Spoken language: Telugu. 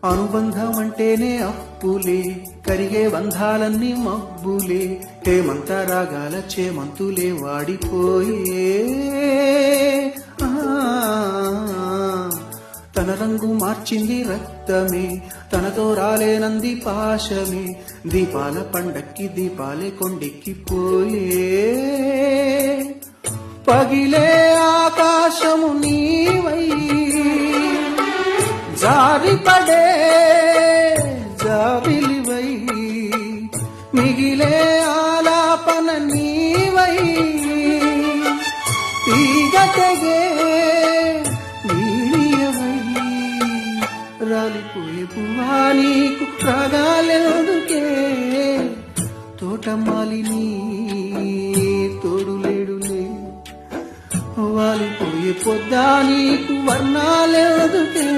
అనుబంధం అంటేనే అప్పులే, కరిగే బంధాలన్నీ మబ్బులే, హేమంత రాగాల చేమంతులే వాడిపోయే. తన రంగు మార్చింది రక్తమే, తనతో రాలేనంది పాశమే, దీపాల పండక్కి దీపాలే కొండెక్కిపోయే. పగిలే ఆకాశము నీవై, జారిపడే జాబిలివై, మిగిలే ఆలాపన నీవై, తీగటగే నీడియవై, రాలిపోయే పువ్వా నీకు రాగాలెందుకే, తోటమాలిని తోడులేడులే, వాలిపోయే పొద్దా నీకు వర్ణాలెందుకే.